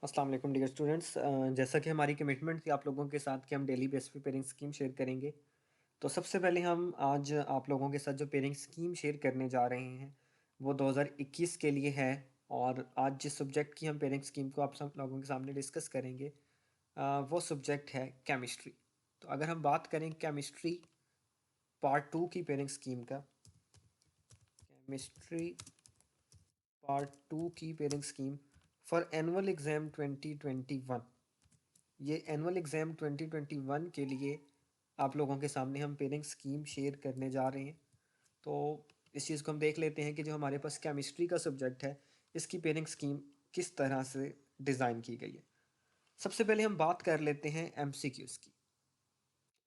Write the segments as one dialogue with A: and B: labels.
A: अस्सलाम वालेकुम dear students. जैसा कि हमारी कमिटमेंट थी आप लोगों के साथ कि हम डेली बेस पे पेयरिंग स्कीम शेयर करेंगे, तो सबसे पहले हम आज आप लोगों के साथ जो पेयरिंग स्कीम शेयर करने जा रहे हैं वो 2021 के लिए है। और आज जिस सब्जेक्ट की हम पेयरिंग स्कीम को आप सब लोगों के सामने डिस्कस करेंगे वो सब्जेक्ट है केमिस्ट्री। तो अगर हम बात करें केमिस्ट्री पार्ट 2 की पेयरिंग स्कीम का, केमिस्ट्री पार्ट 2 की pairing scheme for annual exam 2021, ये एनुअल एग्ज़ाम 2021 के लिए आप लोगों के सामने हम पेयरिंग स्कीम शेयर करने जा रहे हैं। तो इस चीज़ को हम देख लेते हैं कि जो हमारे पास केमिस्ट्री का सब्जेक्ट है इसकी पेयरिंग स्कीम किस तरह से डिज़ाइन की गई है। सबसे पहले हम बात कर लेते हैं एमसीक्यूज़ की।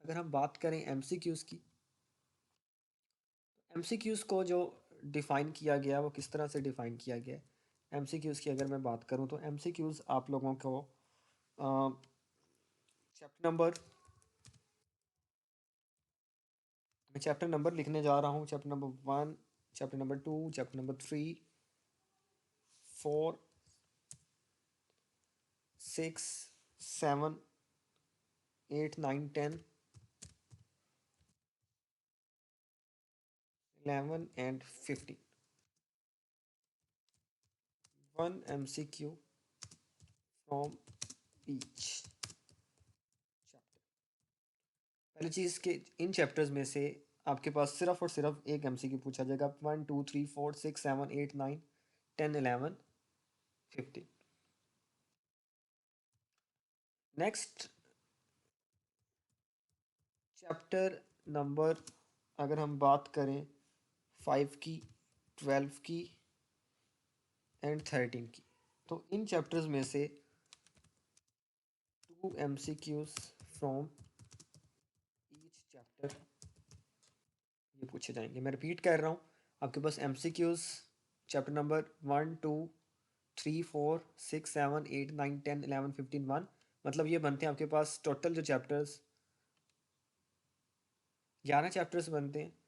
A: अगर हम बात करें एमसीक्यूज़ की, एमसीक्यूज़ को जो डिफ़ाइन किया गया वो किस तरह से डिफ़ाइन किया गया है। एमसीक्यूज़ की अगर मैं बात करूं तो एमसीक्यूज़ आप लोगों को चैप्टर नंबर, मैं चैप्टर नंबर लिखने जा रहा हूँ। Chapter number 1, chapter number 2, chapter number 3, 4, 6, 7, 8, 9, 10, 11 and 15। One MCQ from each chapter। पहली चीज़ के इन चैप्टर्स में से आपके पास सिर्फ और सिर्फ एक एमसीक्यू पूछा जाएगा। 1, 2, 3, 4, 6, 7, 8, 9, 10, 11, 15। नेक्स्ट चैप्टर नंबर, अगर हम बात करें 5 की, 12 की एंड 13 की, तो इन चैप्टर्स में से 2 MCQs फ्रॉम ईच चैप्टर ये पूछे जाएंगे। मैं रिपीट कर रहा हूँ, आपके पास MCQs चैप्टर नंबर 1, 2, 3, 4, 6, 7, 8, 9, 10, 11, 15, 1, मतलब ये बनते हैं आपके पास टोटल जो चैप्टर्स 11 चैप्टर्स बनते हैं।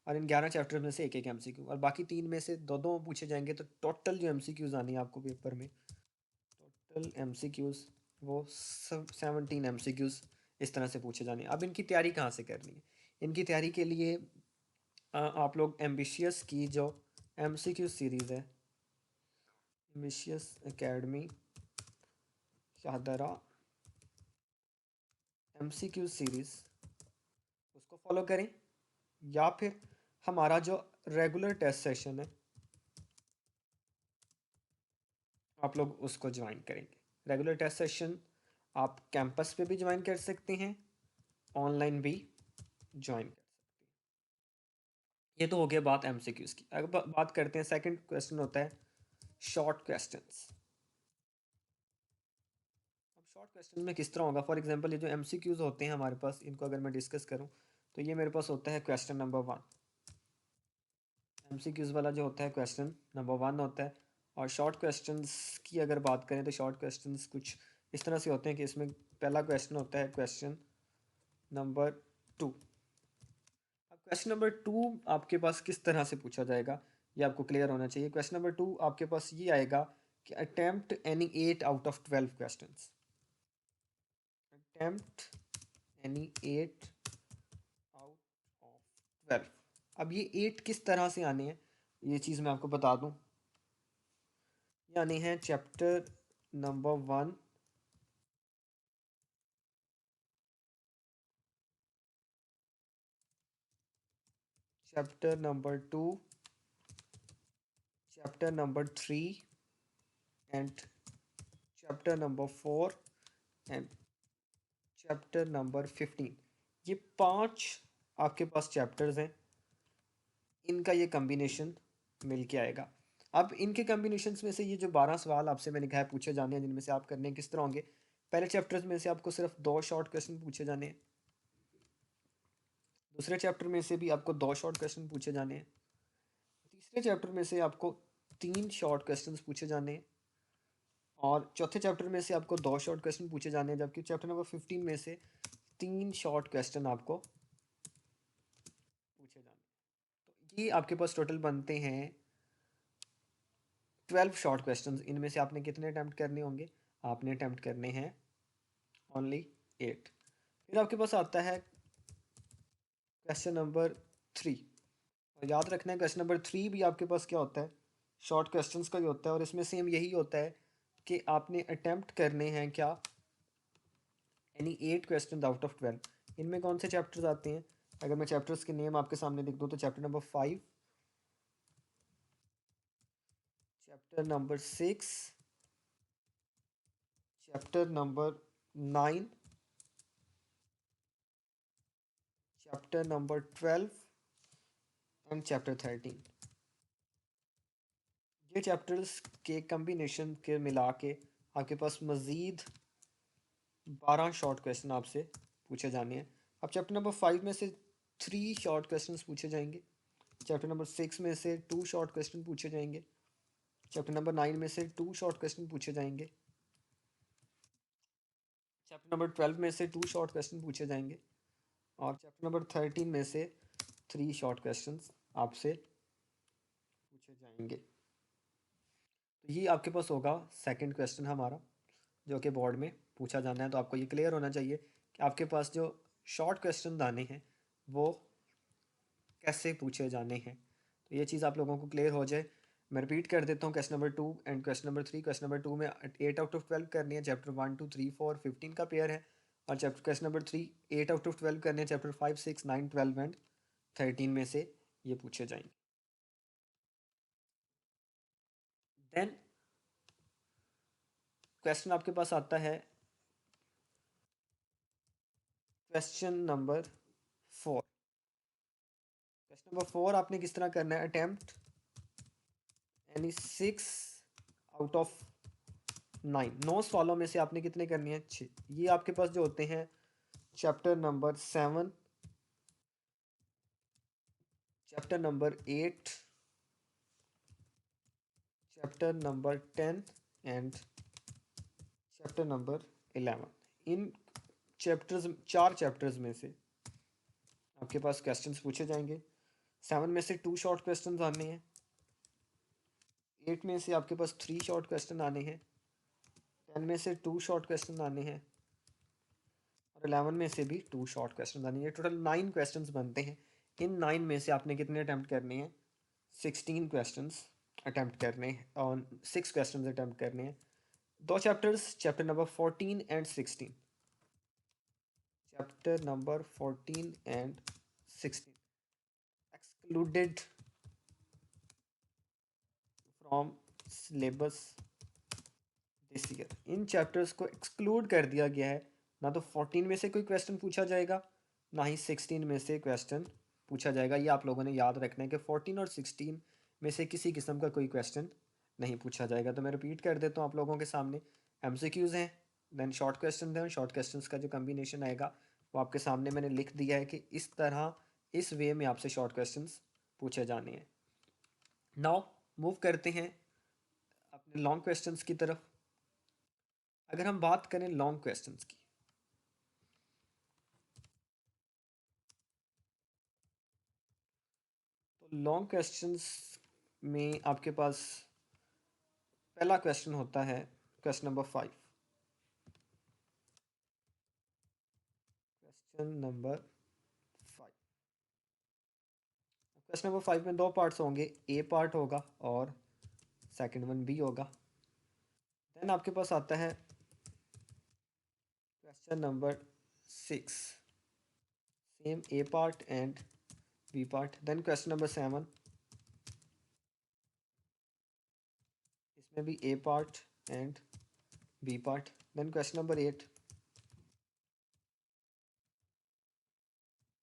A: और इन 11 चैप्टर में से एक एक एमसीक्यू, और बाकी 3 में से दो दो पूछे जाएंगे। तो टोटल जो एमसीक्यूज आनी है आपको पेपर में, टोटल एमसीक्यूज वो 17 एमसीक्यूज इस तरह से पूछे जाने हैं। अब इनकी तैयारी कहाँ से करनी है? इनकी तैयारी के लिए आप लोग एम्बिशियस की जो एमसीक्यू सीरीज़ है, ambitious academy Shahdara MCQ series, उसको फॉलो करें। या फिर हमारा जो रेगुलर टेस्ट सेशन है आप लोग उसको ज्वाइन करेंगे। रेगुलर टेस्ट सेशन आप कैंपस पे भी ज्वाइन कर सकते हैं, ऑनलाइन भी ज्वाइन कर सकते हैं। ये तो हो गया बात एमसीक्यूज़ की। अब बात करते हैं, सेकंड क्वेश्चन होता है शॉर्ट क्वेश्चंस। अब शॉर्ट क्वेश्चन में किस तरह होगा? फॉर एग्जांपल ये जो एमसीक्यूज़ होते हैं हमारे पास, इनको अगर मैं डिस्कस करूं तो ये मेरे पास होता है क्वेश्चन नंबर 1। एमसीक्यूज़ वाला जो होता है क्वेश्चन नंबर 1 होता है। और शॉर्ट क्वेश्चंस की अगर बात करें तो शॉर्ट क्वेश्चंस कुछ इस तरह से होते हैं कि इसमें पहला क्वेश्चन होता है क्वेश्चन नंबर 2। अब क्वेश्चन नंबर 2 आपके पास किस तरह से पूछा जाएगा ये आपको क्लियर होना चाहिए। क्वेश्चन नंबर 2 आपके पास ये आएगा कि attempt any 8 out of 12 questions. Attempt any 8 out of 12। अब ये 8 किस तरह से आने हैं ये चीज़ मैं आपको बता दूं। ये आने हैं chapter number 1, chapter number 2, chapter number 3 and chapter number 4 and chapter number 15। ये 5 आपके पास चैप्टर्स हैं, इनका ये कम्बिनेशन मिल के आएगा। अब इनके कम्बिनेशंस में से ये जो 12 सवाल आपसे मैंने कहा है पूछे जाने हैं, जिनमें से आप करने किस तरह होंगे। पहले चैप्टर्स में से आपको सिर्फ 2 शॉर्ट क्वेश्चन पूछे जाने हैं, दूसरे चैप्टर में से भी आपको 2 शॉर्ट क्वेश्चन पूछे जाने हैं, तीसरे चैप्टर में से आपको 3 शॉर्ट क्वेश्चन पूछे जाने हैं, और चौथे चैप्टर में से आपको 2 शॉर्ट क्वेश्चन पूछे जाने हैं, जबकि चैप्टर नंबर 15 में से 3 शॉर्ट क्वेश्चन आपको पूछे जाने हैं। तो ये आपके पास टोटल बनते हैं 12 शॉर्ट क्वेश्चंस। इनमें से आपने कितने अटैम्प्ट करने होंगे? आपने अटैम्प्ट करने हैं ओनली 8। फिर आपके पास आता है क्वेश्चन नंबर 3। और याद रखना है क्वेश्चन नंबर 3 भी आपके पास क्या होता है, शॉर्ट क्वेश्चंस का ही होता है। और इसमें सेम यही होता है कि आपने अटैम्प्ट करने हैं क्या, यानी 8 क्वेश्चन आउट ऑफ 12। इनमें कौन से चैप्टर्स आते हैं, अगर मैं चैप्टर्स के नेम आपके सामने लिख दूँ तो chapter number 5, chapter number 6, chapter number 9, chapter number 12 and chapter 13। ये चैप्टर्स के कम्बिनेशन के मिला के आपके पास मज़ीद 12 शॉर्ट क्वेश्चन आपसे पूछे जाने हैं। अब चैप्टर नंबर 5 में से 3 शॉर्ट क्वेश्चन पूछे जाएंगे, चैप्टर नंबर 6 में से 2 शॉर्ट क्वेश्चन पूछे जाएंगे, चैप्टर नंबर 9 में से 2 शॉर्ट क्वेश्चन पूछे जाएंगे, चैप्टर नंबर 12 में से 2 शॉर्ट क्वेश्चन पूछे जाएंगे, और चैप्टर नंबर 13 में से 3 शॉर्ट क्वेश्चन आपसे पूछे जाएंगे। तो ये आपके पास होगा सेकंड क्वेश्चन हमारा, जो कि बोर्ड में पूछा जाना है। तो आपको ये क्लियर होना चाहिए कि आपके पास जो शॉर्ट क्वेश्चन आने हैं वो कैसे पूछे जाने हैं। तो ये चीज़ आप लोगों को क्लियर हो जाए। मैं रिपीट कर देता हूँ, question number 2 and question number 3। Question number 2 में 8 आउट ऑफ 12 करनी है, चैप्टर 1 2 3 4 15 का पेयर है। और chapter question number 3 8 out of 12 करने हैं, चैप्टर 5 6 9 12 एंड 13 में से ये पूछे जाएंगे। देन क्वेश्चन आपके पास आता है क्वेश्चन नंबर 4। क्वेश्चन नंबर 4 आपने किस तरह करना है, अटेम्प्ट यानी 6 आउट ऑफ 9 सवालों में से आपने कितने करनी है, 6। ये आपके पास जो होते हैं chapter number 7, chapter number 8, chapter number 10 and chapter number 11। In chapters, 4 chapters में से आपके पास क्वेश्चंस पूछे जाएंगे। 7 में से 2 शॉर्ट क्वेश्चंस आने हैं, 8 में से आपके पास 3 शॉर्ट क्वेश्चन आने हैं, 10 में से 2 शॉर्ट क्वेश्चन आने हैं, और 11 में से भी 2 शॉर्ट क्वेश्चन आने हैं। टोटल 9 क्वेश्चंस बनते हैं। इन 9 में से आपने कितने अटैम्प्ट करने हैं, 16 क्वेश्चंस अटैम्प्ट करने हैं, और 6 क्वेश्चंस अटैम्प्ट करने हैं। 2 chapters, chapter number 14 and 16, chapter number 14 and 16 excluded from syllabus this year. In chapters को एक्सक्लूड कर दिया गया है। ना तो 14 में से कोई क्वेश्चन पूछा जाएगा, ना ही 16 में से क्वेश्चन पूछा जाएगा। ये आप लोगों ने याद रखना है कि 14 और 16 में से किसी किस्म का कोई क्वेश्चन नहीं पूछा जाएगा। तो मैं रिपीट कर देता हूँ आप लोगों के सामने। MCQs हैं, देन शॉर्ट क्वेश्चन हैं, शॉर्ट क्वेश्चन का जो कम्बिनेशन आएगा वो आपके सामने मैंने लिख दिया है कि इस तरह, इस वे में आपसे शॉर्ट क्वेश्चन पूछे जाने हैं। नाउ मूव करते हैं अपने लॉन्ग क्वेश्चंस की तरफ। अगर हम बात करें लॉन्ग क्वेश्चंस की, तो लॉन्ग क्वेश्चंस में आपके पास पहला क्वेश्चन होता है question number 5। Question number 5, question number 5 में 2 पार्ट्स होंगे, ए पार्ट होगा और सेकंड वन बी होगा। देन आपके पास आता है question number 6, same A part and B part. Then question number 7, इसमें भी A part and B part. Then question number 8,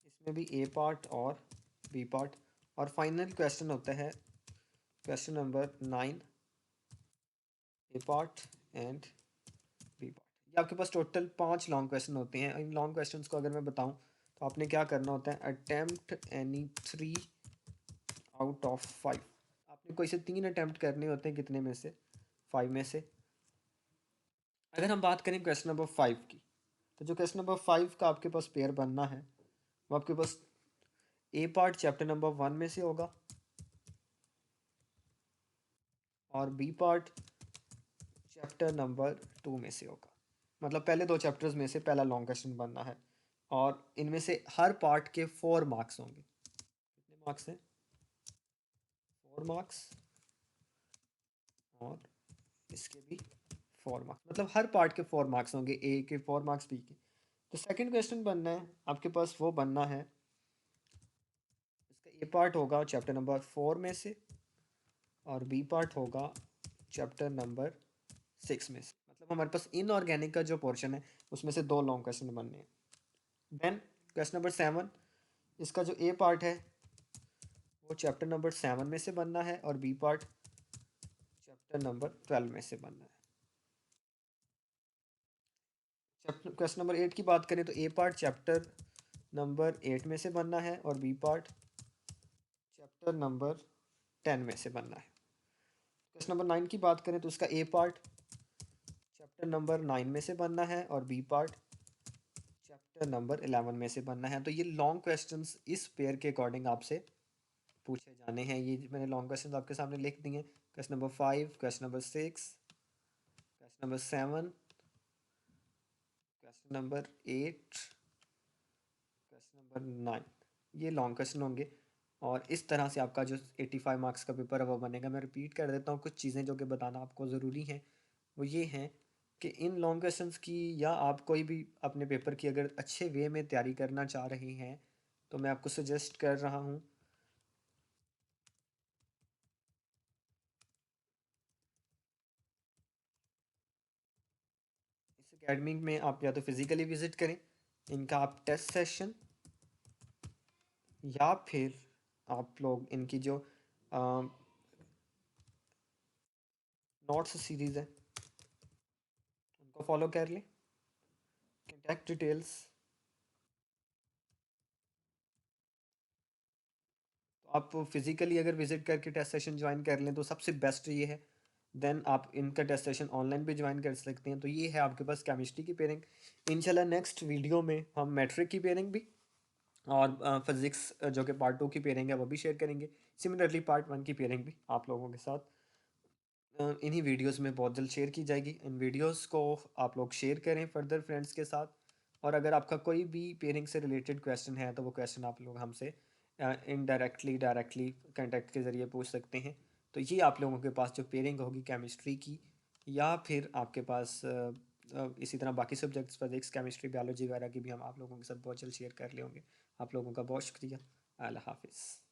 A: इसमें भी ए पार्ट और बी पार्ट। और फाइनल क्वेश्चन होता है question number 9, A part and B part. ये आपके पास टोटल 5 लॉन्ग क्वेश्चन होते हैं। इन लॉन्ग क्वेश्चंस को अगर मैं बताऊं तो आपने क्या करना होता है, अटेम्प्ट एनी 3 आउट ऑफ 5। आपने कोई से 3 अटेम्प्ट करने होते हैं, कितने में से, 5 में से। अगर हम बात करें क्वेश्चन नंबर 5 की, तो जो क्वेश्चन नंबर 5 का आपके पास पेयर बनना है वो आपके पास ए पार्ट चैप्टर नंबर 1 में से होगा और बी पार्ट चैप्टर नंबर 2 में से होगा, मतलब पहले 2 चैप्टर्स में से पहला लॉन्ग क्वेश्चन बनना है और इनमें से हर पार्ट के 4 मार्क्स होंगे। कितने मार्क्स हैं? 4 मार्क्स, और इसके भी 4 मार्क्स, मतलब हर पार्ट के 4 मार्क्स होंगे, ए के 4 मार्क्स, बी के। तो सेकंड क्वेश्चन बनना है आपके पास, वो बनना है, इसका ए पार्ट होगा चैप्टर नंबर 4 में से और बी पार्ट होगा चैप्टर नंबर 6 में से। मतलब हमारे पास इनऑर्गेनिक का जो पोर्शन है उसमें से 2 लॉन्ग क्वेश्चन बनने हैं। देन क्वेश्चन नंबर 7, इसका जो ए पार्ट है वो चैप्टर नंबर 7 में से बनना है और बी पार्ट चैप्टर नंबर 12 में से बनना है। चैप्टर क्वेश्चन नंबर 8 की बात करें तो ए पार्ट चैप्टर नंबर 8 में से बनना है और बी पार्ट चैप्टर नंबर 10 में से बनना है। क्वेश्चन नंबर 9 की बात करें तो उसका ए पार्ट चैप्टर नंबर 9 में से बनना है और बी पार्ट चैप्टर नंबर 11 में से बनना है। तो ये लॉन्ग क्वेश्चंस इस पेयर के अकॉर्डिंग आपसे पूछे जाने हैं। ये मैंने लॉन्ग क्वेश्चंस आपके सामने लिख दिए हैं। Question number 5, question number 6, question number 7, question number 8, question number 9, ये लॉन्ग क्वेश्चन होंगे। और इस तरह से आपका जो 85 मार्क्स का पेपर है वो बनेगा। मैं रिपीट कर देता हूँ, कुछ चीज़ें जो कि बताना आपको ज़रूरी हैं वो ये हैं कि इन लॉन्ग क्वेश्चंस की, या आप कोई भी अपने पेपर की अगर अच्छे वे में तैयारी करना चाह रहे हैं तो मैं आपको सजेस्ट कर रहा हूँ इस एकेडमी में आप या तो फिज़िकली विज़िट करें, इनका आप टेस्ट सेशन, या फिर आप लोग इनकी जो नोट्स सीरीज़ है उनको फॉलो कर लें। कॉन्टैक्ट डिटेल्स, तो आप फिज़िकली अगर विज़िट करके टेस्ट सेशन ज्वाइन कर लें तो सबसे बेस्ट ये है। देन आप इनका टेस्ट सेशन ऑनलाइन भी ज्वाइन कर सकते हैं। तो ये है आपके पास केमिस्ट्री की पेयरिंग। इंशाल्लाह नेक्स्ट वीडियो में हम मैट्रिक की पेयरिंग भी और फिज़िक्स जो कि पार्ट 2 की पेयरिंग है वो भी शेयर करेंगे। सिमिलरली पार्ट 1 की पेयरिंग भी आप लोगों के साथ इन्हीं वीडियोस में बहुत जल्द शेयर की जाएगी। इन वीडियोस को आप लोग शेयर करें फर्दर फ्रेंड्स के साथ। और अगर आपका कोई भी पेयरिंग से रिलेटेड क्वेश्चन है तो वो क्वेश्चन आप लोग हमसे इनडायरेक्टली डायरेक्टली कांटेक्ट के ज़रिए पूछ सकते हैं। तो ये आप लोगों के पास जो पेयरिंग होगी केमिस्ट्री की, या फिर आपके पास इसी तरह बाकी सब्जेक्ट्स फिजिक्स केमिस्ट्री बायोलॉजी वगैरह की भी हम आप लोगों के साथ बहुत जल्द शेयर कर ले होंगे। आप लोगों का बहुत शुक्रिया। अल्लाह हाफिज़।